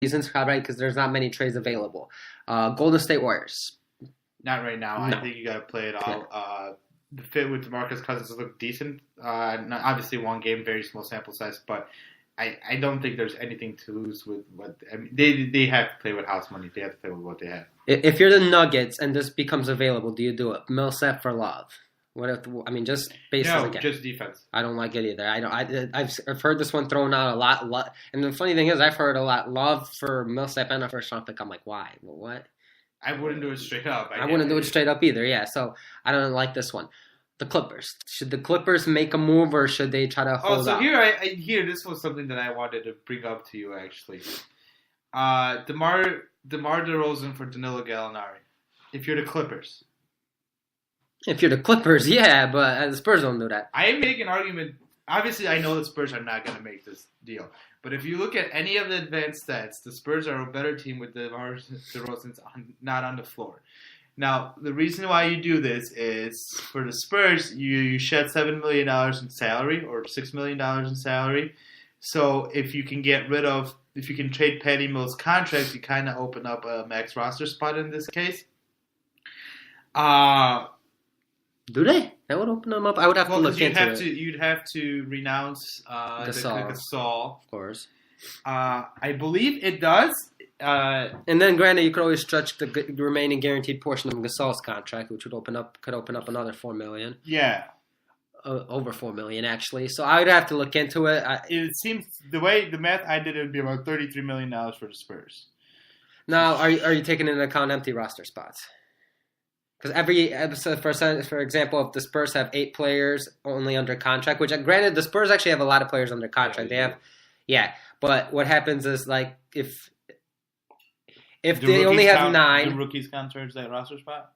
reasons, right? Because there's not many trades available. Golden State Warriors. Not right now. I No. think you got to play it Yeah. out. The fit with DeMarcus Cousins look decent. Obviously, one game, very small sample size, but I don't think there's anything to lose with what I mean. They have to play with house money. They have to play with what they have. If you're the Nuggets and this becomes available, do you do it? Millsap for Love? What if? I mean, just bases No, again. just defense. I don't like it either. I've heard this one thrown out a lot. And the funny thing is, I've heard a lot. Love for Millsap and a first round pick. I'm like, why? What? I wouldn't do it straight up. I wouldn't do it straight up either. Yeah. So I don't like this one. The Clippers. Should the Clippers make a move or should they try to hold out? Here this was something that I wanted to bring up to you actually. DeMar DeRozan for Danilo Gallinari. If you're the Clippers. If you're the Clippers, yeah, but the Spurs don't do that. I make an argument. Obviously, I know the Spurs are not going to make this deal. But if you look at any of the advanced stats, the Spurs are a better team with DeMar DeRozan not on the floor. Now, the reason why you do this is for the Spurs, you shed $7 million in salary or $6 million in salary. So if you can trade Patty Mills' contract, you kind of open up a max roster spot in this case. Do they? That would open them up. I would have to look into it. You'd have to renounce Gasol. Of course. I believe it does. And then, granted, you could always stretch the remaining guaranteed portion of Gasol's contract, which could open up another $4 million. Yeah, over $4 million actually. So I would have to look into it. It seems the way the math I did, it would be about $33 million for the Spurs. Now, are you taking into account empty roster spots? Because every episode, for example, if the Spurs have 8 players only under contract, which granted the Spurs actually have a lot of players under contract. But what happens is like if they only have 9, the rookies count towards that roster spot.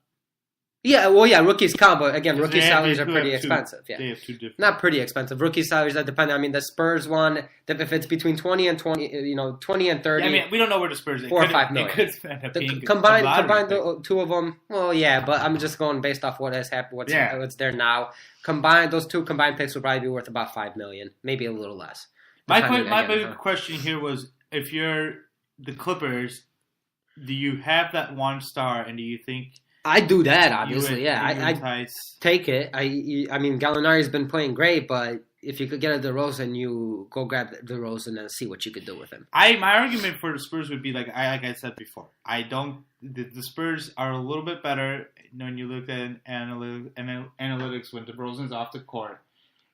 Yeah, rookies count, but again, rookie salaries are pretty expensive. Yeah, they have 2 different. Not pretty expensive. Rookie salaries that depend. I mean, the Spurs one, if it's between 20 and 20, 20 and 30. Yeah, I mean, we don't know where the Spurs. 4 or 5 million. It could end up being combine the 2 of them. Well, yeah, but I'm just going based off what has happened. What's there now. Those 2 combined picks would probably be worth about $5 million, maybe a little less. My big question here was, if you're the Clippers, do you have that one star, and do you think? I do that, obviously. I take it. I mean, Gallinari's been playing great, but if you could get a DeRozan, you go grab DeRozan and see what you could do with him. My argument for the Spurs would be like I said before. The Spurs are a little bit better when you look at analytics when DeRozan's off the court.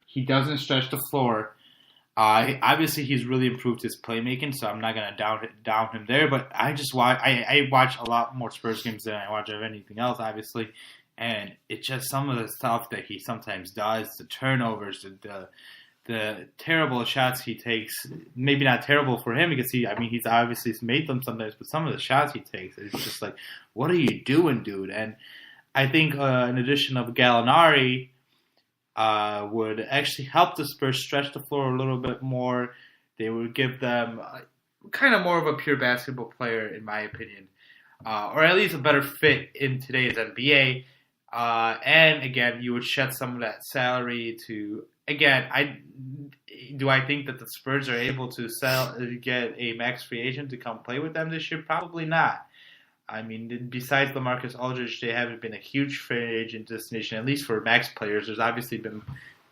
He doesn't stretch the floor. Obviously, he's really improved his playmaking, so I'm not going to down him there. But I watch a lot more Spurs games than I watch of anything else, obviously. And it's just some of the stuff that he sometimes does, the turnovers, the terrible shots he takes. Maybe not terrible for him because he's obviously made them sometimes, but some of the shots he takes, it's just like, what are you doing, dude? And I think an addition of Gallinari would actually help the Spurs stretch the floor a little bit more. They would give them kind of more of a pure basketball player, in my opinion, or at least a better fit in today's NBA. And again, you would shed some of that salary to. Again, I think that the Spurs are able to get a max free agent to come play with them this year? Probably not. I mean, besides LaMarcus Aldridge, they haven't been a huge free agent destination, at least for max players. There's obviously been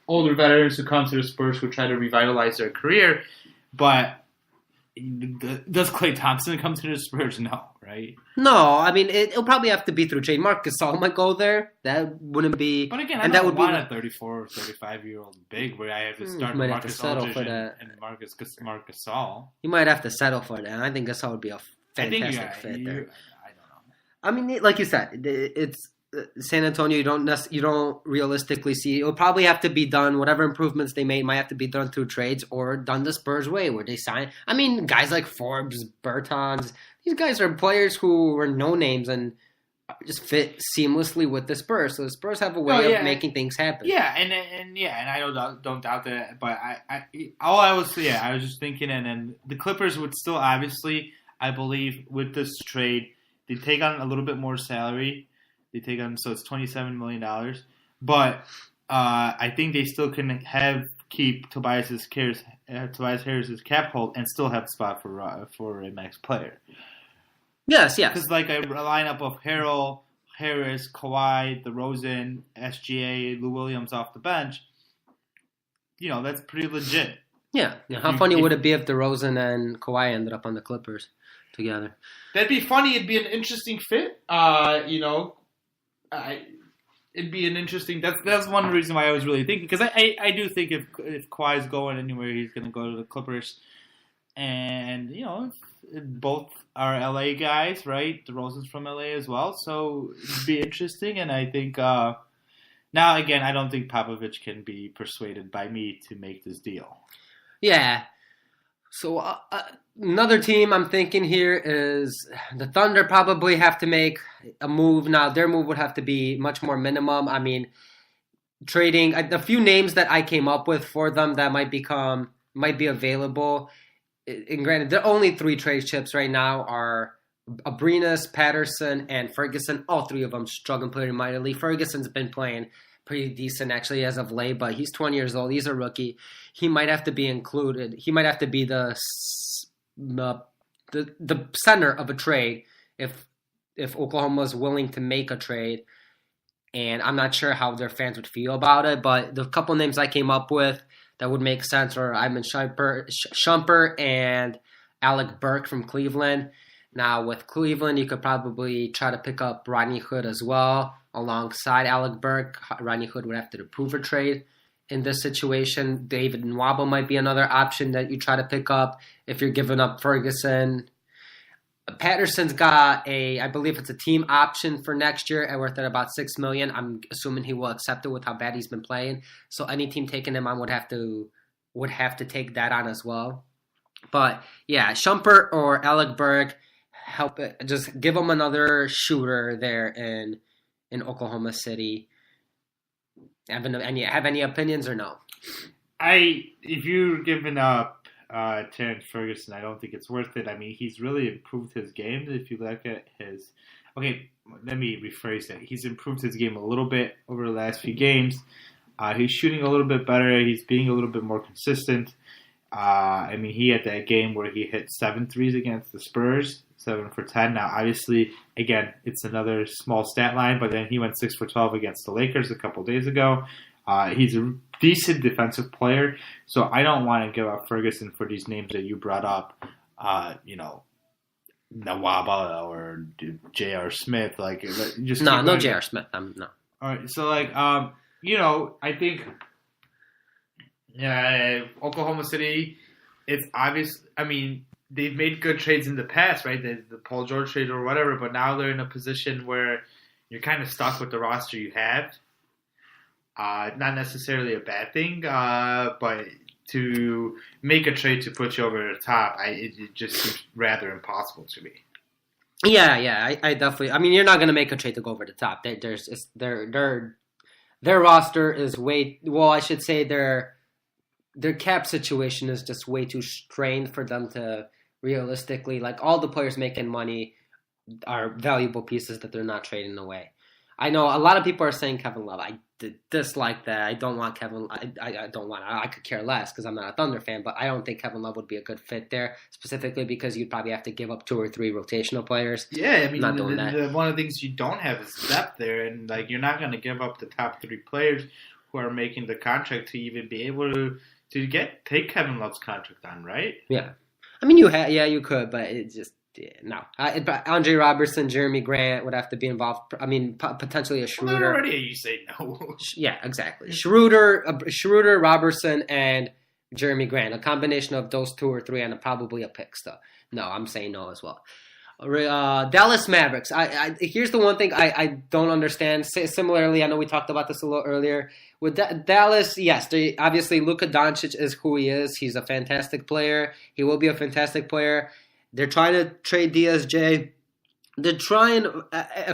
older veterans who come to the Spurs who try to revitalize their career. But does Klay Thompson come to the Spurs? No, right? No, I mean, it'll probably have to be through trade. Marc Gasol might go there. That wouldn't be... But again, I don't want a 34 or 35-year-old big where I have to start LaMarcus Aldridge and Marc Gasol. You might have to settle for that. I think Gasol would be a fantastic fit there. I mean, like you said, it's San Antonio. You don't realistically see. It'll probably have to be done. Whatever improvements they made might have to be done through trades or done the Spurs way, where they sign. I mean, guys like Forbes, Bertans. These guys are players who are no names and just fit seamlessly with the Spurs. So the Spurs have a way of making things happen. Yeah, and I don't doubt that. But I was just thinking, and then the Clippers would still obviously, I believe, with this trade. They take on a little bit more salary. So it's $27 million. But I think they still can keep Tobias Harris's cap hold and still have a spot for a max player. Yes. Because like a lineup of Harrell, Harris, Kawhi, DeRozan, SGA, Lou Williams off the bench, that's pretty legit. Yeah. How funny would it be if DeRozan and Kawhi ended up on the Clippers together? That'd be funny. It'd be an interesting fit. It'd be an interesting. That's one reason why I was really thinking, because I do think if Kawhi's going anywhere, he's going to go to the Clippers, and both are LA guys, right? DeRozan's from LA as well, so it'd be interesting. And I think now again, I don't think Popovich can be persuaded by me to make this deal. Yeah. So another team I'm thinking here is the Thunder probably have to make a move. Now, their move would have to be much more minimum. I mean, trading the few names that I came up with for them that might be available. And granted, the only 3 trade chips right now are Abrinas, Patterson, and Ferguson. All 3 of them struggling pretty mightily. Ferguson's been playing pretty decent actually as of late, but he's 20 years old. He's a rookie. He might have to be included. He might have to be the center of a trade if Oklahoma's willing to make a trade. And I'm not sure how their fans would feel about it, but the couple names I came up with that would make sense are Iman Shumpert and Alec Burks from Cleveland. Now, with Cleveland, you could probably try to pick up Rodney Hood as well alongside Alec Burks. Rodney Hood would have to approve a trade in this situation. David Nwaba might be another option that you try to pick up if you're giving up Ferguson. Patterson's got I believe it's a team option for next year and worth at about $6 million. I'm assuming he will accept it with how bad he's been playing. So any team taking him on would have to take that on as well. But yeah, Shumpert or Alec Burks, just give him another shooter there in Oklahoma City. Have any opinions or no? If you're giving up Terrence Ferguson, I don't think it's worth it. I mean, he's really improved his game. If you look at his... Okay, let me rephrase that. He's improved his game a little bit over the last few games. He's shooting a little bit better. He's being a little bit more consistent. I mean, he had that game where he hit 7 threes against the Spurs, 7 for 10. Now, obviously, again, it's another small stat line, but then he went 6 for 12 against the Lakers a couple days ago. He's a decent defensive player, so I don't want to give up Ferguson for these names that you brought up, Nwaba or J.R. Smith. No J.R. Smith. No. All right, so I think Oklahoma City, it's obvious. I mean, they've made good trades in the past, right? The Paul George trade or whatever, but now they're in a position where you're kind of stuck with the roster you have. Not necessarily a bad thing, but to make a trade to put you over the top, it just seems rather impossible to me. Yeah, I definitely. I mean, you're not going to make a trade to go over the top. Their roster is way. Well, I should say their cap situation is just way too strained for them to realistically, all the players making money are valuable pieces that they're not trading away. I know a lot of people are saying Kevin Love. I dislike that. I don't want Kevin. I don't want. I could care less because I'm not a Thunder fan. But I don't think Kevin Love would be a good fit there, specifically because you'd probably have to give up 2 or 3 rotational players. Yeah, I mean, one of the things you don't have is depth there, and you're not going to give up the top 3 players who are making the contract to even be able to take Kevin Love's contract on, right? Yeah, I mean, you could, but it just. Yeah, no. Andre Robertson, Jeremy Grant would have to be involved. I mean, potentially a Schroeder. Well, already you say no. Yeah, exactly. Schroeder, Robertson, and Jeremy Grant. A combination of those 2 or 3 and probably a pick still. No, I'm saying no as well. Dallas Mavericks. Here's the one thing I don't understand. Similarly, I know we talked about this a little earlier. With Dallas, yes, obviously Luka Doncic is who he is. He's a fantastic player. He will be a fantastic player. They're trying to trade DSJ. They're trying,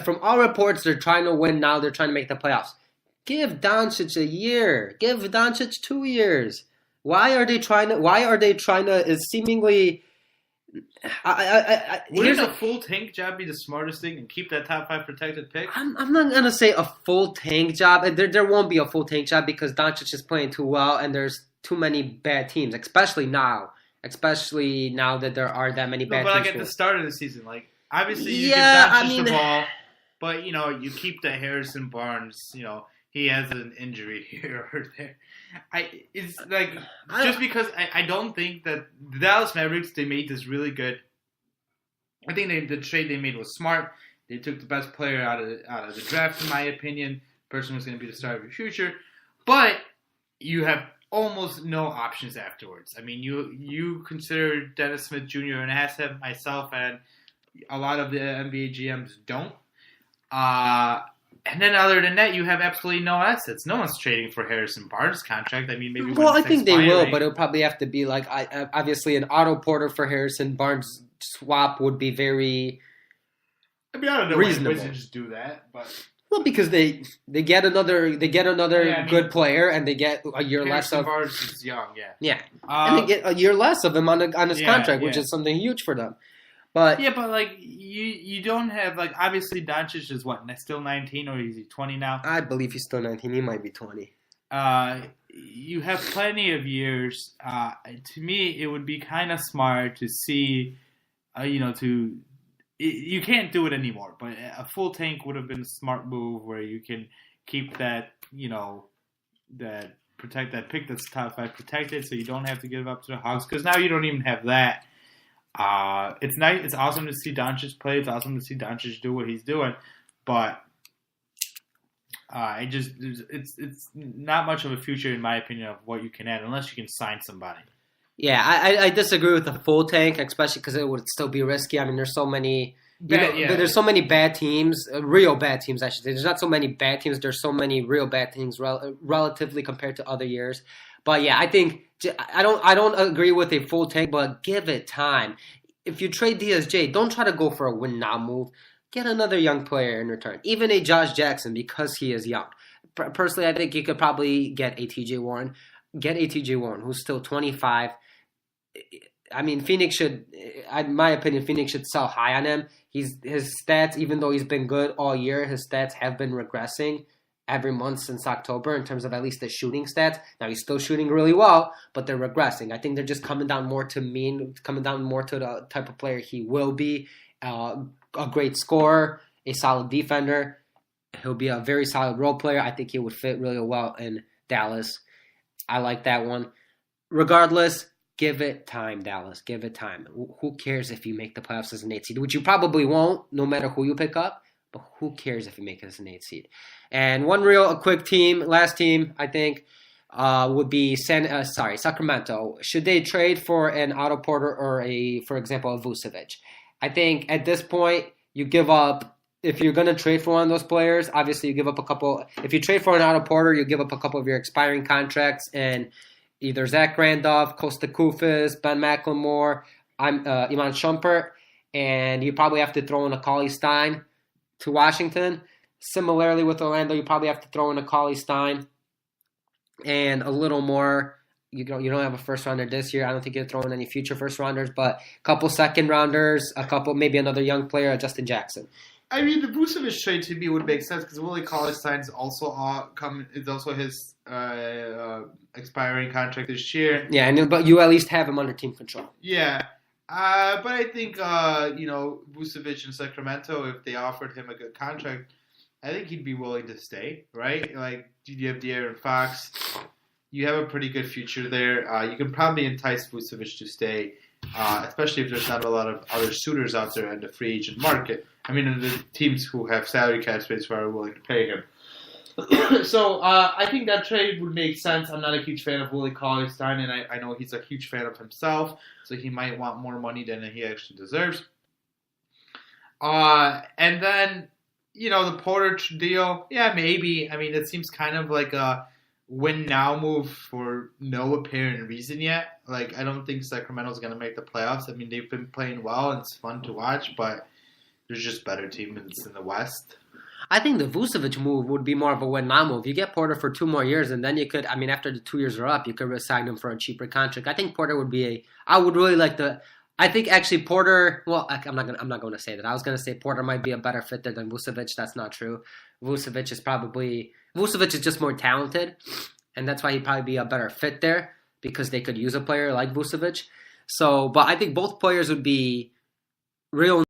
from all reports, they're trying to win now. They're trying to make the playoffs. Give Doncic a year. Give Doncic 2 years. Why are they trying to? It's seemingly. Wouldn't a full tank job be the smartest thing and keep that top 5 protected pick? I'm not gonna say a full tank job. There won't be a full tank job because Doncic is playing too well, and there's too many bad teams, especially now that there are that many bad teams. But like at the start of the season, like obviously you give Doncic the ball, but you keep the Harrison Barnes, he has an injury here or there. Because I don't think that the Dallas Mavericks, they made this really good. I think the trade they made was smart. They took the best player out of the draft, in my opinion. Person was going to be the star of your future, but you have almost no options afterwards. I mean, you consider Dennis Smith Jr. an asset, myself, and a lot of the NBA GMs don't. And then other than that, you have absolutely no assets. No one's trading for Harrison Barnes' contract. I mean, maybe. Well, I think they will, but it'll probably have to be like obviously an Otto Porter for Harrison Barnes swap would be very. I mean, I don't know reasonable. Why just do that, but. Well, because they get another good player and they get a year less of. Barnes is young, yeah. Yeah, and they get a year less of him on his contract, which is something huge for them. But like you don't have like obviously Doncic is what still 19 or is he 20 now? I believe he's still 19. He might be 20. You have plenty of years. To me, it would be kind of smart to see, you can't do it anymore. But a full tank would have been a smart move where you can keep that protect that pick that's top 5 protected, so you don't have to give up to the Hawks because now you don't even have that. It's nice. It's awesome to see Doncic play. It's awesome to see Doncic do what he's doing, but it's not much of a future in my opinion of what you can add unless you can sign somebody. Yeah, I disagree with the full tank, especially because it would still be risky. I mean, there's so many. There's so many bad teams, real bad teams, I should say. There's not so many bad teams. There's so many real bad teams relatively compared to other years. But yeah, I think I don't agree with a full tank, but give it time. If you trade DSJ, don't try to go for a win now move. Get another young player in return, even a Josh Jackson because he is young. Personally, I think you could probably get a TJ Warren. Get a TJ Warren who's still 25. I mean, Phoenix should, in my opinion, Phoenix should sell high on him. His stats, even though he's been good all year, his stats have been regressing every month since October in terms of at least the shooting stats. Now he's still shooting really well, but they're regressing. I think they're just coming down more to the type of player he will be. A great scorer, a solid defender. He'll be a very solid role player. I think he would fit really well in Dallas. I like that one. Regardless, give it time, Dallas. Give it time. Who cares if you make the playoffs as an 8 seed, which you probably won't, no matter who you pick up. But who cares if you make it as an 8 seed? And quick team, last team, I think, would be Sacramento. Should they trade for an Otto Porter or for example, a Vucevic? I think at this point, you give up. If you're going to trade for one of those players, obviously you give up a couple. If you trade for an Otto Porter, you give up a couple of your expiring contracts and either Zach Randolph, Costa Koufis, Ben McLemore, Iman Shumpert, and you probably have to throw in a Cauley Stein to Washington. Similarly with Orlando, you probably have to throw in a Cauley Stein and a little more. You don't have a first rounder this year. I don't think you're throwing any future first rounders, but a couple second rounders, maybe another young player, Justin Jackson. I mean, the Vucevic trade to me would make sense because Willie Cauley-Stein is also his expiring contract this year. Yeah, but you at least have him under team control. Yeah, but I think Vucevic in Sacramento, if they offered him a good contract, I think he'd be willing to stay. Right? Like you have De'Aaron Fox, you have a pretty good future there. You can probably entice Vucevic to stay, especially if there's not a lot of other suitors out there in the free agent market. I mean, the teams who have salary cap space who are willing to pay him. So I think that trade would make sense. I'm not a huge fan of Willie Cauley-Stein, and I know he's a huge fan of himself, so he might want more money than he actually deserves. And then, the Porter deal, yeah, maybe. I mean, it seems kind of like a win-now move for no apparent reason yet. Like, I don't think Sacramento's going to make the playoffs. I mean, they've been playing well, and it's fun to watch, but there's just better teams in the West. I think the Vucevic move would be more of a win-now move. You get Porter for 2 more years, and then you could, after the 2 years are up, you could resign him for a cheaper contract. I think Porter would be I would really like I think actually Porter, well, I'm not going to say that. I was going to say Porter might be a better fit there than Vucevic. That's not true. Vucevic is just more talented, and that's why he'd probably be a better fit there. because they could use a player like Vucevic. So, but I think both players would be real